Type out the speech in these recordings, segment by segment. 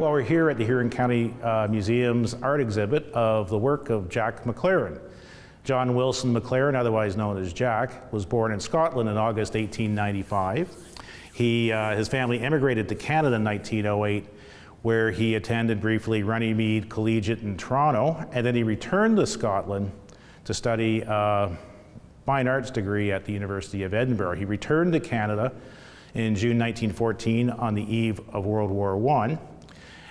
Well, we're here at the Huron County Museum's art exhibit of the work of Jack McLaren. John Wilson McLaren, otherwise known as Jack, was born in Scotland in August 1895. His family immigrated to Canada in 1908, where he attended briefly Runnymede Collegiate in Toronto, and then he returned to Scotland to study a fine arts degree at the University of Edinburgh. He returned to Canada in June 1914 on the eve of World War I.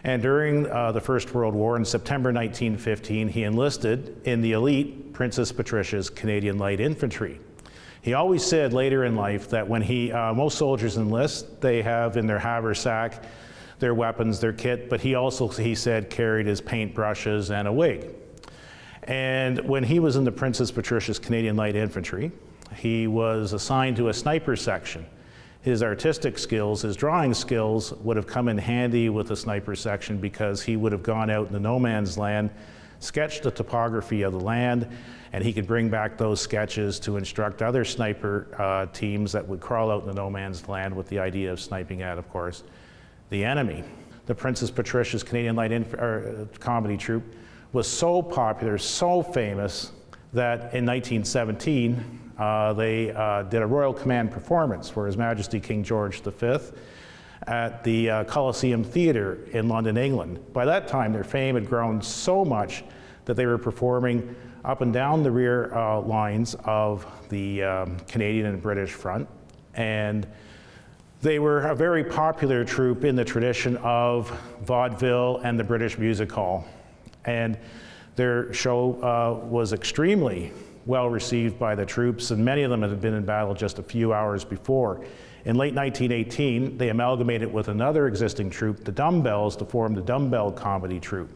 And during the First World War, in September 1915, he enlisted in the elite Princess Patricia's Canadian Light Infantry. He always said later in life that when most soldiers enlist, they have in their haversack their weapons, their kit, but he also, he said, carried his paintbrushes and a wig. And when he was in the Princess Patricia's Canadian Light Infantry, he was assigned to a sniper section. His artistic skills, his drawing skills would have come in handy with the sniper section because he would have gone out in the no man's land, sketched the topography of the land, and he could bring back those sketches to instruct other sniper teams that would crawl out in the no man's land with the idea of sniping at, of course, the enemy. The Princess Patricia's Canadian Light comedy troupe was so popular, so famous, that in 1917, they did a Royal Command performance for His Majesty King George V at the Coliseum Theatre in London, England. By that time, their fame had grown so much that they were performing up and down the rear lines of the Canadian and British front. And they were a very popular troupe in the tradition of vaudeville and the British music hall. And their show was extremely well received by the troops, and many of them had been in battle just a few hours before. In late 1918, they amalgamated with another existing troupe, the Dumbbells, to form the Dumbbell Comedy Troupe.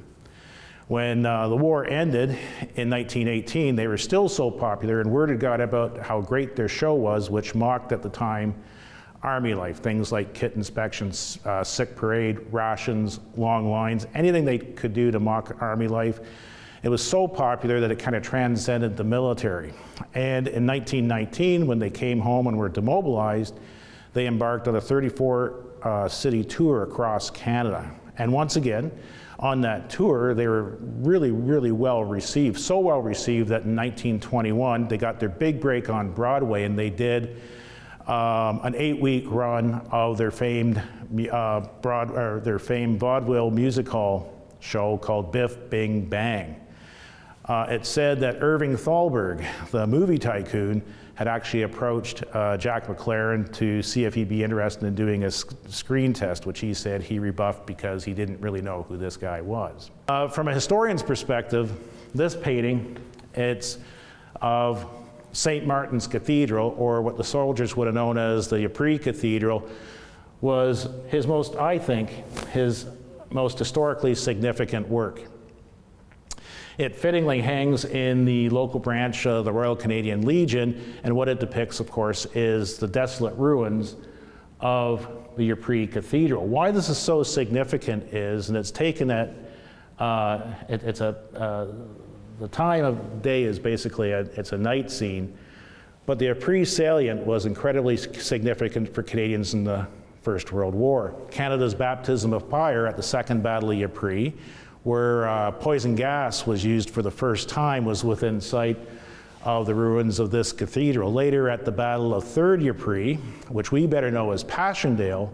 When the war ended in 1918, they were still so popular, and word had got about how great their show was, which mocked at the time Army life, things like kit inspections, sick parade, rations, long lines, anything they could do to mock Army life. It was so popular that it kind of transcended the military. And in 1919, when they came home and were demobilized, they embarked on a 34-city tour across Canada. And once again, on that tour, they were really, really well received. So well received that in 1921, they got their big break on Broadway, and they did an 8-week run of their famed vaudeville music hall show called Biff Bing Bang. It said that Irving Thalberg, the movie tycoon, had actually approached Jack McLaren to see if he'd be interested in doing a screen test, which he said he rebuffed because he didn't really know who this guy was. From a historian's perspective, this painting, it's of St. Martin's Cathedral, or what the soldiers would have known as the Ypres Cathedral, was his most, I think, his most historically significant work. It fittingly hangs in the local branch of the Royal Canadian Legion, and what it depicts, of course, is the desolate ruins of the Ypres Cathedral. Why this is so significant is, and it's taken at, the time of day is basically, it's a night scene, but the Ypres salient was incredibly significant for Canadians in the First World War. Canada's baptism of fire at the Second Battle of Ypres, where poison gas was used for the first time, was within sight of the ruins of this cathedral. Later at the Battle of Third Ypres, which we better know as Passchendaele,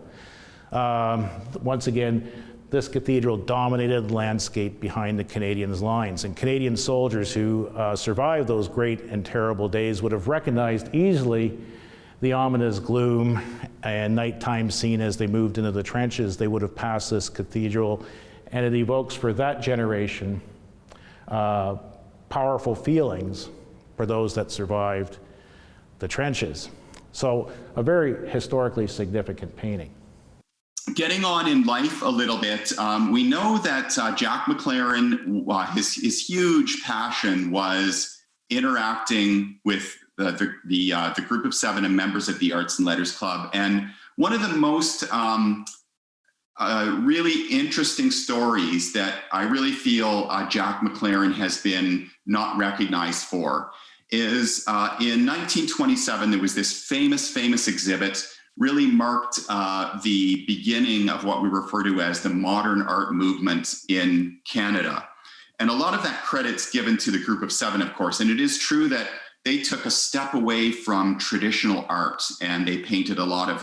once again, this cathedral dominated the landscape behind the Canadians' lines. And Canadian soldiers who survived those great and terrible days would have recognized easily the ominous gloom and nighttime scene as they moved into the trenches. They would have passed this cathedral, and it evokes for that generation powerful feelings for those that survived the trenches. So a very historically significant painting. Getting on in life a little bit, we know that Jack McLaren, his huge passion was interacting with the group of 7 and members of the Arts and Letters Club. And one of the most really interesting stories that I really feel Jack McLaren has been not recognized for is in 1927, there was this famous exhibit really marked the beginning of what we refer to as the modern art movement in Canada. And a lot of that credit's given to the Group of Seven, of course. And it is true that they took a step away from traditional art, and they painted a lot of,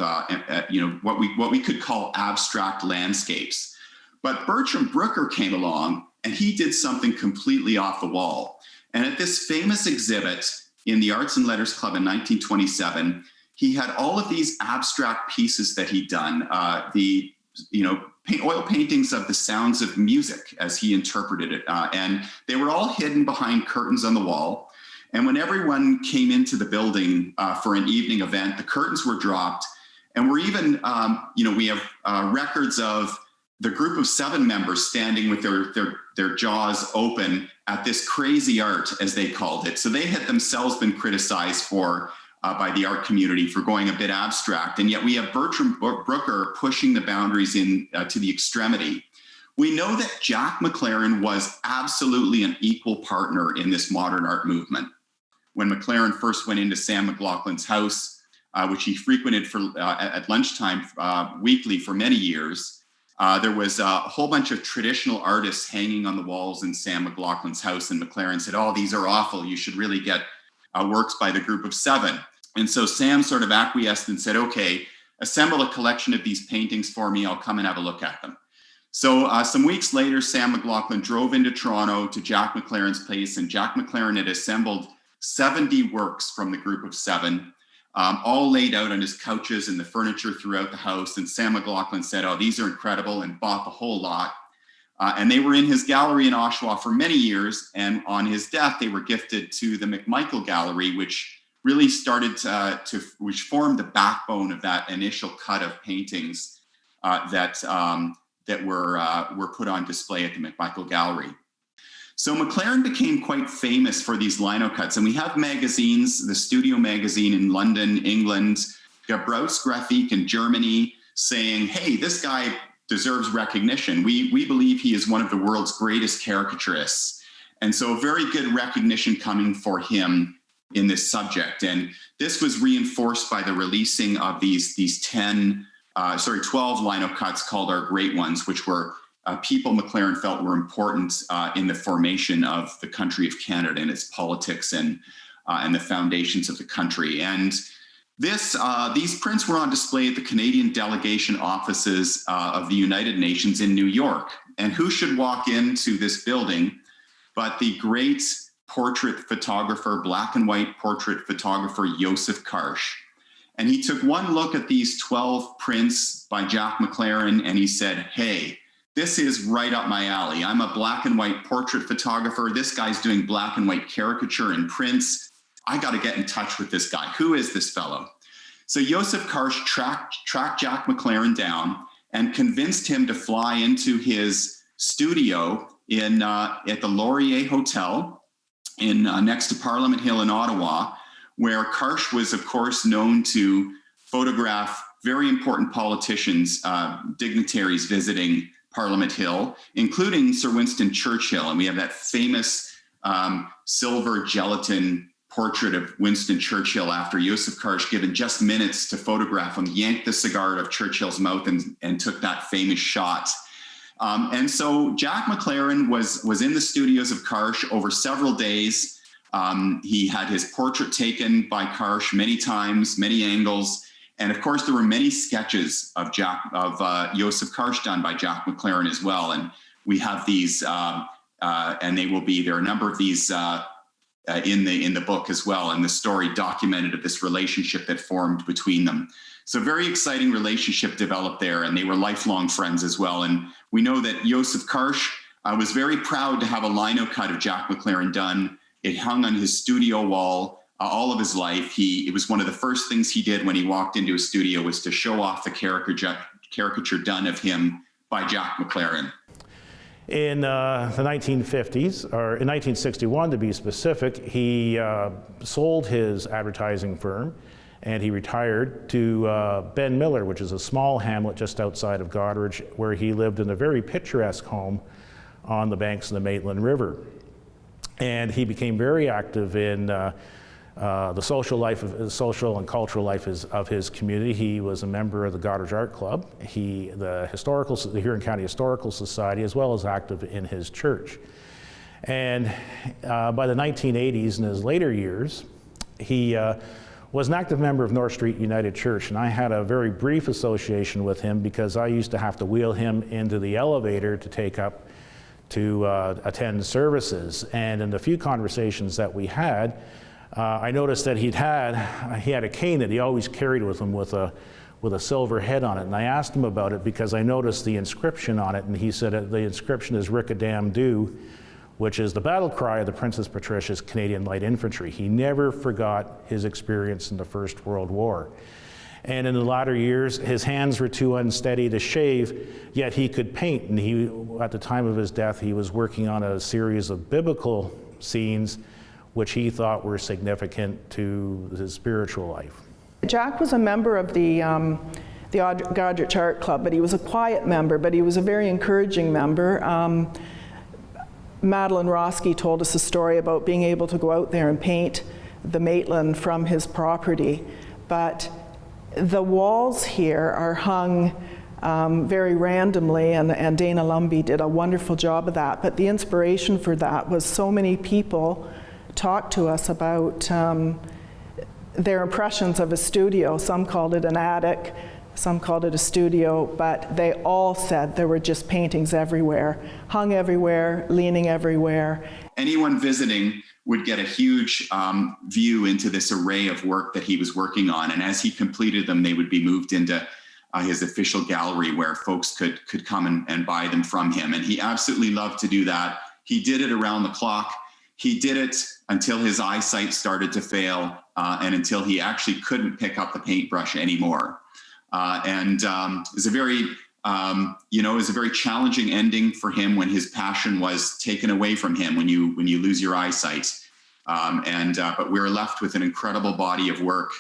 what we could call abstract landscapes. But Bertram Brooker came along, and he did something completely off the wall. And at this famous exhibit in the Arts and Letters Club in 1927, he had all of these abstract pieces that he'd done, oil paintings of the sounds of music as he interpreted it. And they were all hidden behind curtains on the wall. And when everyone came into the building for an evening event, the curtains were dropped. And we're even, we have records of the Group of Seven members standing with their jaws open at this crazy art, as they called it. So they had themselves been criticized by the art community for going a bit abstract. And yet we have Bertram Brooker pushing the boundaries to the extremity. We know that Jack McLaren was absolutely an equal partner in this modern art movement. When McLaren first went into Sam McLaughlin's house, which he frequented at lunchtime weekly for many years, there was a whole bunch of traditional artists hanging on the walls in Sam McLaughlin's house, and McLaren said, "Oh, these are awful. You should really get works by the Group of Seven." And so Sam sort of acquiesced and said, "Okay, assemble a collection of these paintings for me. I'll come and have a look at them." So some weeks later, Sam McLaughlin drove into Toronto to Jack McLaren's place, and Jack McLaren had assembled 70 works from the Group of Seven, all laid out on his couches and the furniture throughout the house. And Sam McLaughlin said, "Oh, these are incredible," and bought the whole lot. And they were in his gallery in Oshawa for many years. And on his death, they were gifted to the McMichael Gallery, which really started which formed the backbone of that initial cut of paintings that were put on display at the McMichael Gallery. So McLaren became quite famous for these lino cuts. And we have magazines, the Studio magazine in London, England, Gebrauchs Grafik in Germany, saying, "Hey, this guy deserves recognition. We believe he is one of the world's greatest caricaturists." And so very good recognition coming for him in this subject. And this was reinforced by the releasing of these 12 lino cuts called Our Great Ones, which were people McLaren felt were important in the formation of the country of Canada and its politics and the foundations of the country. And these prints were on display at the Canadian delegation offices of the United Nations in New York. And who should walk into this building but the great portrait photographer, black and white portrait photographer, Joseph Karsh. And he took one look at these 12 prints by Jack McLaren, and he said, "Hey, this is right up my alley. I'm a black and white portrait photographer. This guy's doing black and white caricature and prints. I got to get in touch with this guy. Who is this fellow?" So Joseph Karsh tracked Jack McLaren down and convinced him to fly into his studio at the Laurier Hotel next to Parliament Hill in Ottawa, where Karsh was, of course, known to photograph very important politicians, dignitaries visiting Parliament Hill, including Sir Winston Churchill. And we have that famous silver gelatin portrait of Winston Churchill after Joseph Karsh, given just minutes to photograph him, yanked the cigar out of Churchill's mouth and took that famous shot. And so Jack McLaren was in the studios of Karsh over several days. He had his portrait taken by Karsh many times, many angles. And of course, there were many sketches of Joseph Karsh done by Jack McLaren as well. And we have these, and there are a number of these in the book as well. And the story documented of this relationship that formed between them. So very exciting relationship developed there, and they were lifelong friends as well. And we know that Joseph Karsh was very proud to have a lino cut of Jack McLaren done. It hung on his studio wall all of his life. It was one of the first things he did when he walked into a studio was to show off the caricature done of him by Jack McLaren. In the 1950s, or in 1961 to be specific, he sold his advertising firm and he retired to Ben Miller, which is a small hamlet just outside of Goderich, where he lived in a very picturesque home on the banks of the Maitland River. And he became very active in the social and cultural life of his community. He was a member of the Goddard Art Club, the Huron County Historical Society, as well as active in his church. And by the 1980s, in his later years, he was an active member of North Street United Church, and I had a very brief association with him because I used to have to wheel him into the elevator to take up to attend services. And in the few conversations that we had, I noticed that he had a cane that he always carried with him with a silver head on it. And I asked him about it because I noticed the inscription on it, and he said the inscription is Rick-a-Dam Do, which is the battle cry of the Princess Patricia's Canadian Light Infantry. He never forgot his experience in the First World War. And in the latter years, his hands were too unsteady to shave, yet he could paint. And at the time of his death, he was working on a series of biblical scenes which he thought were significant to his spiritual life. Jack was a member of the Goddard Art Club, but he was a quiet member, but he was a very encouraging member. Madeline Roski told us a story about being able to go out there and paint the Maitland from his property. But the walls here are hung very randomly, and Dana Lumbee did a wonderful job of that. But the inspiration for that was so many people talked to us about their impressions of a studio. Some called it an attic, some called it a studio, but they all said there were just paintings everywhere, hung everywhere, leaning everywhere. Anyone visiting would get a huge view into this array of work that he was working on. And as he completed them, they would be moved into his official gallery where folks could come and buy them from him. And he absolutely loved to do that. He did it around the clock. He did it until his eyesight started to fail and until he actually couldn't pick up the paintbrush anymore. It's a very, it was a very challenging ending for him when his passion was taken away from him, when you lose your eyesight. But we're left with an incredible body of work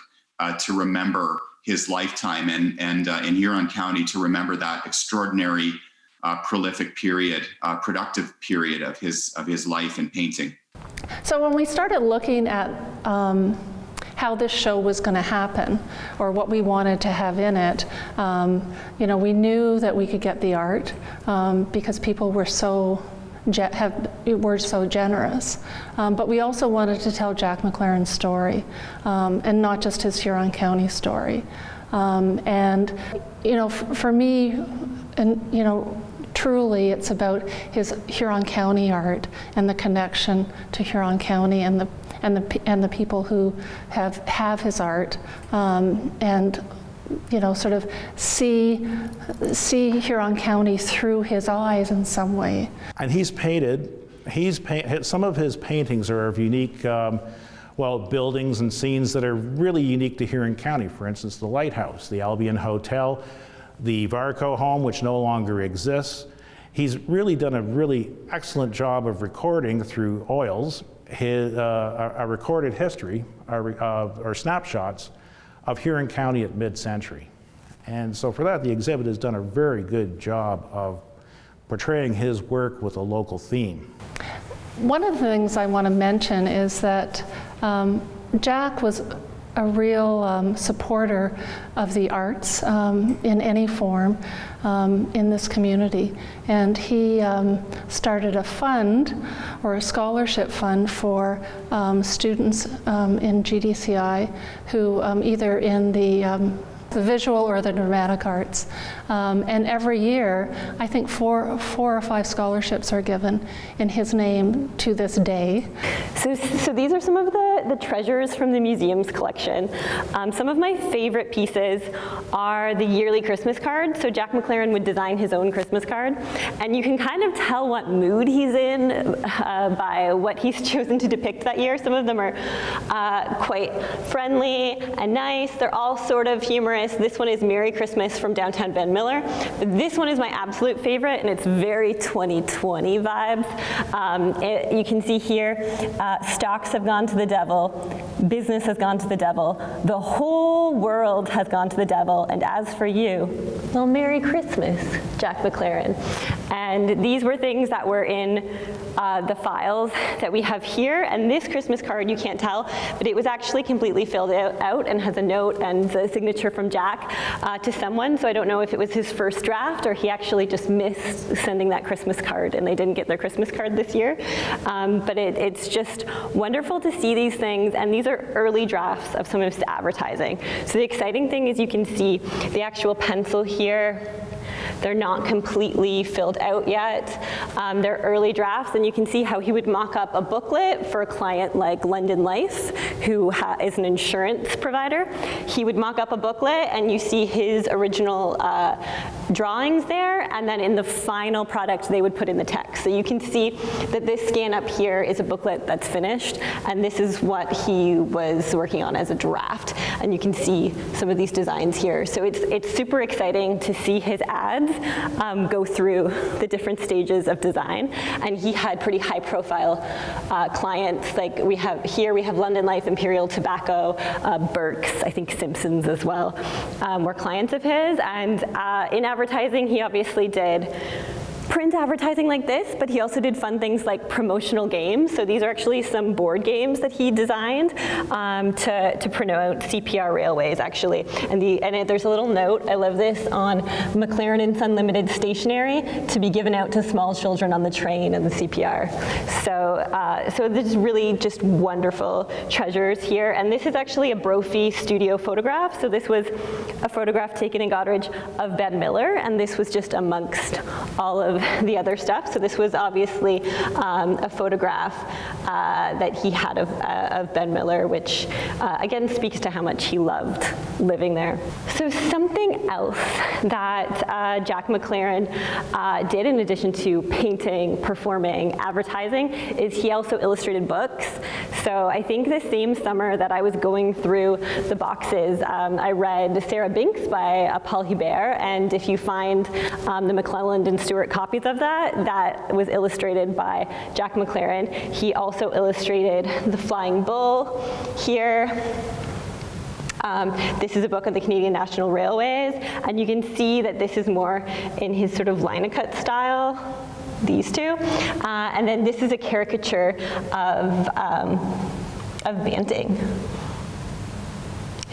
to remember his lifetime, and in Huron County to remember that extraordinary, prolific period, productive period of his life in painting. So when we started looking at how this show was going to happen, or what we wanted to have in it, we knew that we could get the art because people were so generous. But we also wanted to tell Jack McLaren's story, and not just his Huron County story. For me, truly it's about his Huron County art and the connection to Huron County and the people who have his art, sort of see Huron County through his eyes in some way. And some of his paintings are of unique, buildings and scenes that are really unique to Huron County. For instance, the Lighthouse, the Albion Hotel, the Varco home, which no longer exists. He's really done a really excellent job of recording through oils a recorded history, or snapshots of Huron County at mid-century. And so for that, the exhibit has done a very good job of portraying his work with a local theme. One of the things I want to mention is that Jack was a real supporter of the arts in any form in this community. And he started a fund, or a scholarship fund, for students in GDCI who either in the visual or the dramatic arts. And every year, I think four or five scholarships are given in his name to this day. So these are some of the treasures from the museum's collection. Some of my favorite pieces are the yearly Christmas card. So Jack McLaren would design his own Christmas card. And you can kind of tell what mood he's in by what he's chosen to depict that year. Some of them are quite friendly and nice. They're all sort of humorous. This one is Merry Christmas from downtown Ben Miller. This one is my absolute favorite, and it's very 2020 vibes. You can see here, stocks have gone to the devil, business has gone to the devil, the whole world has gone to the devil, and as for you, well, Merry Christmas, Jack McLaren. And these were things that were in the files that we have here. And this Christmas card, you can't tell, but it was actually completely filled out and has a note and a signature from Jack to someone. So I don't know if it was his first draft or he actually just missed sending that Christmas card and they didn't get their Christmas card this year. But it's just wonderful to see these things, and these are early drafts of some of his advertising. So the exciting thing is you can see the actual pencil here. They're not completely filled out yet. They're early drafts, and you can see how he would mock up a booklet for a client like London Life, who is an insurance provider. He would mock up a booklet, and you see his original drawings there, and then in the final product, they would put in the text. So you can see that this scan up here is a booklet that's finished, and this is what he was working on as a draft. And you can see some of these designs here. So it's super exciting to see his ads go through the different stages of design. And he had pretty high profile clients. Like we have London Life, Imperial Tobacco, Burke's, I think Simpsons as well, were clients of his. And in advertising, he obviously did print advertising like this, but he also did fun things like promotional games. So these are actually some board games that he designed to promote CPR Railways, actually. And there's a little note, I love this, on McLaren and Son Limited stationery to be given out to small children on the train and the CPR. So there's really just wonderful treasures here. And this is actually a Brophy studio photograph. So this was a photograph taken in Goderich of Ben Miller, and this was just amongst all of the other stuff. So this was obviously a photograph that he had of Ben Miller, which again speaks to how much he loved living there. So something else that Jack McLaren did in addition to painting, performing, advertising, is he also illustrated books. So I think the same summer that I was going through the boxes, I read Sarah Binks by Paul Hubert, and if you find the McClelland and Stewart copies of that was illustrated by Jack McLaren. He also illustrated The Flying Bull here. This is a book on the Canadian National Railways, and you can see that this is more in his sort of line-a-cut style, these two. And then this is a caricature of Banting,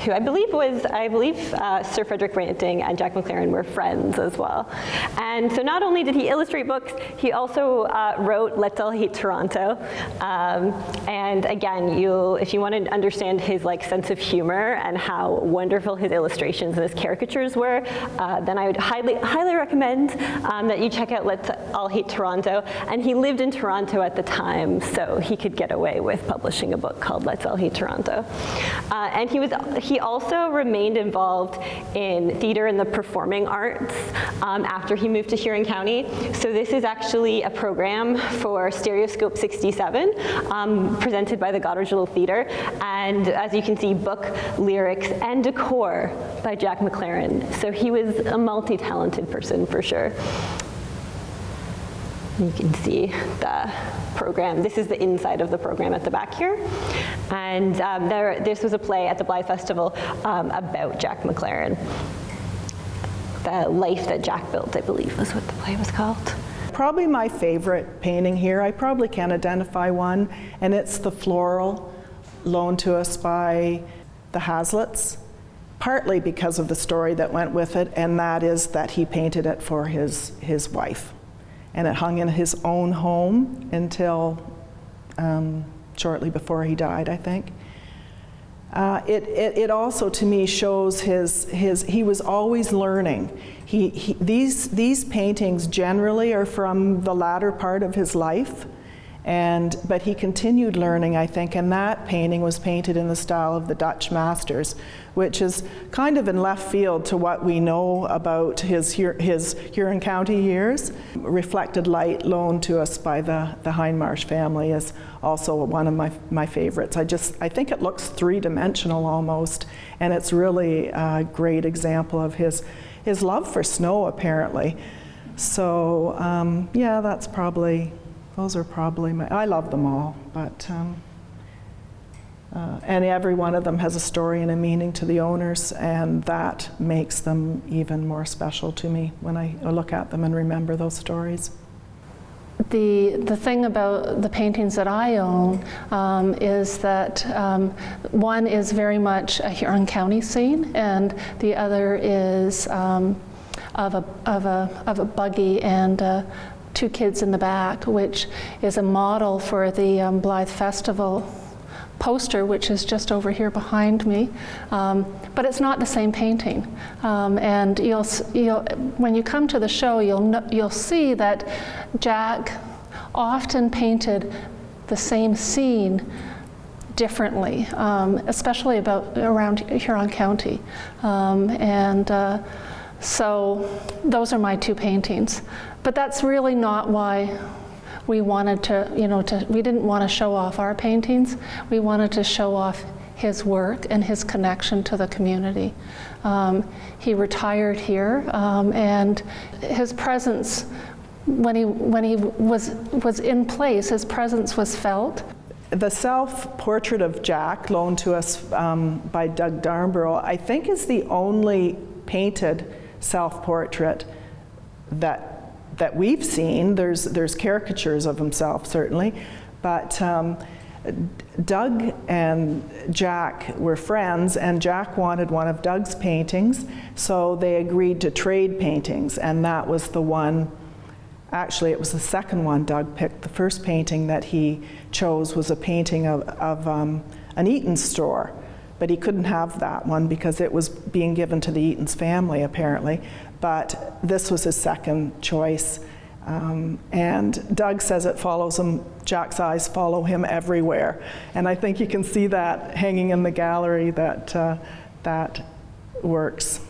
who I believe Sir Frederick Banting and Jack McLaren were friends as well. And so not only did he illustrate books, he also wrote Let's All Hate Toronto. And again, if you want to understand his sense of humor and how wonderful his illustrations and his caricatures were, then I would highly recommend that you check out Let's All Hate Toronto. And he lived in Toronto at the time, so he could get away with publishing a book called Let's All Hate Toronto. And he also remained involved in theater and the performing arts after he moved to Huron County. So this is actually a program for Stereoscope 67 presented by the Goderich Little Theatre. And as you can see, book, lyrics, and decor by Jack McLaren. So he was a multi-talented person for sure. You can see the program. This is the inside of the program at the back here. And this was a play at the Blythe Festival about Jack McLaren. The Life That Jack Built, I believe, was what the play was called. Probably my favorite painting here, I probably can identify one, and it's the floral loaned to us by the Haslets, partly because of the story that went with it, and that is that he painted it for his wife. And it hung in his own home until shortly before he died, I think. It also, to me, shows he was always learning. These paintings generally are from the latter part of his life, but he continued learning, I think, and that painting was painted in the style of the Dutch masters, which is kind of in left field to what we know about his Huron County years. Reflected light loaned to us by the Hindmarsh family is also one of my favorites. I think it looks three-dimensional almost, and it's really a great example of his love for snow, apparently. So yeah, those are probably I love them all, but And every one of them has a story and a meaning to the owners, and that makes them even more special to me when I look at them and remember those stories. The thing about the paintings that I own is that one is very much a Huron County scene, and the other is of a buggy and 2 kids in the back, which is a model for the Blythe Festival poster, which is just over here behind me, but it's not the same painting. And when you come to the show, you'll see that Jack often painted the same scene differently, especially around Huron County, so those are my 2 paintings. But that's really not why we wanted to, we didn't want to show off our paintings. We wanted to show off his work and his connection to the community. He retired here, and his presence, when he was in place, his presence was felt. The self-portrait of Jack, loaned to us by Doug Darnborough, I think is the only painted self-portrait that we've seen. There's caricatures of himself, certainly, but Doug and Jack were friends, and Jack wanted one of Doug's paintings, so they agreed to trade paintings, and that was the one. Actually, it was the second one Doug picked. The first painting that he chose was a painting of an Eaton store, but he couldn't have that one because it was being given to the Eaton's family, apparently. But this was his second choice. And Doug says it follows him, Jack's eyes follow him everywhere. And I think you can see that hanging in the gallery, that works.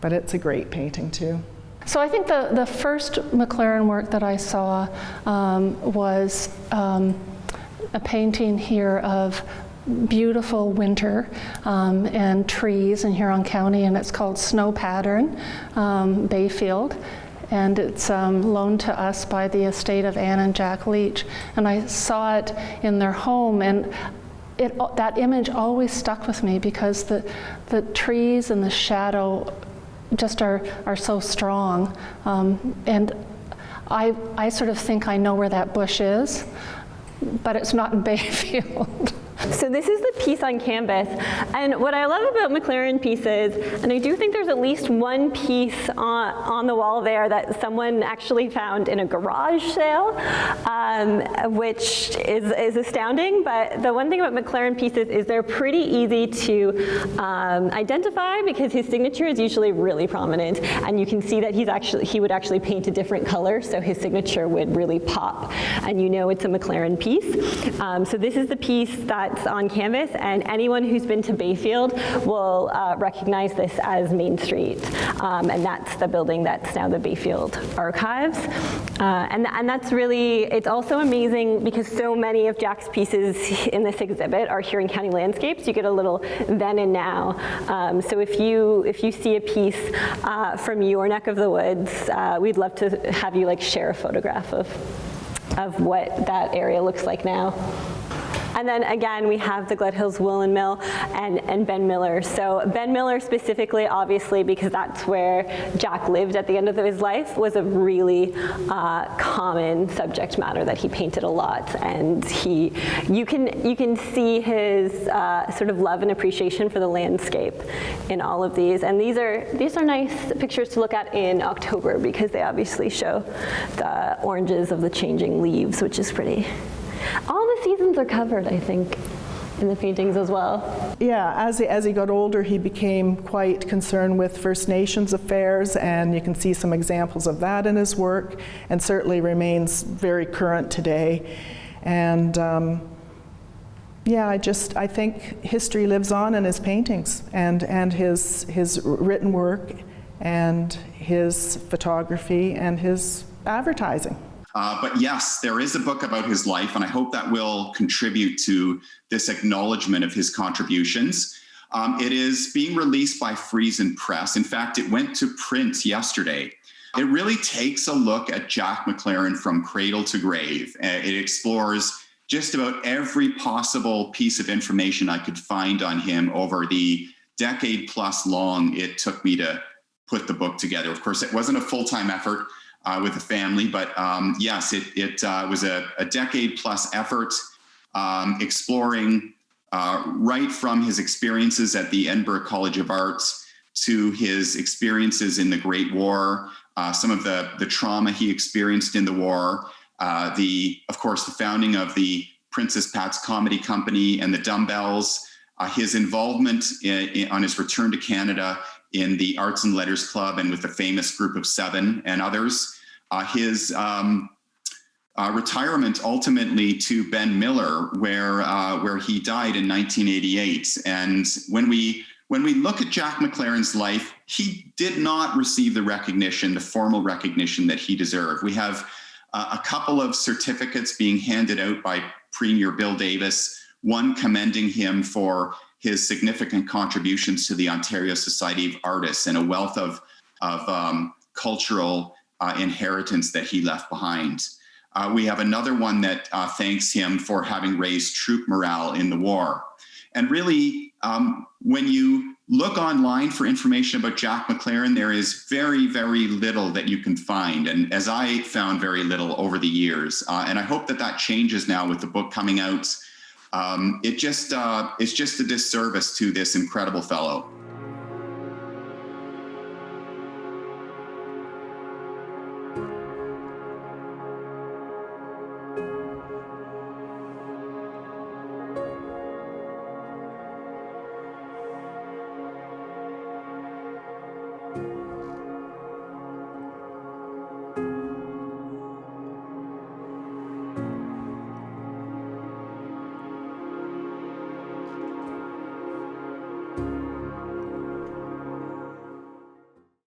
But it's a great painting too. So I think the first McLaren work that I saw was a painting here of beautiful winter and trees in Huron County, and it's called Snow Pattern, Bayfield. And it's loaned to us by the estate of Anne and Jack Leach. And I saw it in their home, and that image always stuck with me because the trees and the shadow just are so strong. And I sort of think I know where that bush is, but it's not in Bayfield. So this is the piece on canvas, and what I love about McLaren pieces, and I do think there's at least one piece on the wall there that someone actually found in a garage sale, which is astounding, but the one thing about McLaren pieces is they're pretty easy to identify because his signature is usually really prominent, and you can see that he would actually paint a different color, so his signature would really pop, and you know it's a McLaren piece. So this is the piece that's on canvas, and anyone who's been to Bayfield will recognize this as Main Street, and that's the building that's now the Bayfield Archives. And that's really, it's also amazing because so many of Jack's pieces in this exhibit are Huron County landscapes. You get a little then and now. So if you see a piece from your neck of the woods, we'd love to have you share a photograph of what that area looks like now. And then again, we have the Glut Hills Woolen Mill and Ben Miller. So Ben Miller specifically, obviously, because that's where Jack lived at the end of his life, was a really common subject matter that he painted a lot. And you can see his sort of love and appreciation for the landscape in all of these. And these are nice pictures to look at in October because they obviously show the oranges of the changing leaves, which is pretty. All the seasons are covered, I think, in the paintings as well. Yeah, as he got older, he became quite concerned with First Nations affairs, and you can see some examples of that in his work, and certainly remains very current today. And I think history lives on in his paintings and his written work and his photography and his advertising. But yes, there is a book about his life, and I hope that will contribute to this acknowledgement of his contributions. It is being released by Friesen Press. In fact, it went to print yesterday. It really takes a look at Jack McLaren from cradle to grave. It explores just about every possible piece of information I could find on him over the decade plus long it took me to put the book together. Of course, it wasn't a full-time effort with the family, but yes, it was a decade plus effort exploring right from his experiences at the Edinburgh College of Arts to his experiences in the Great War, some of the trauma he experienced in the war, of course, the founding of the Princess Pat's Comedy Company and the Dumbbells, his involvement on his return to Canada in the Arts and Letters Club and with the famous Group of Seven and others, his retirement ultimately to Ben Miller, where he died in 1988. And when we look at Jack McLaren's life, he did not receive the formal recognition that he deserved. We have a couple of certificates being handed out by Premier Bill Davis, one commending him for his significant contributions to the Ontario Society of Artists and a wealth of cultural inheritance that he left behind. We have another one that thanks him for having raised troop morale in the war. And really, when you look online for information about Jack McLaren, there is very, very little that you can find. And as I found very little over the years, and I hope that changes now with the book coming out. It's just a disservice to this incredible fellow.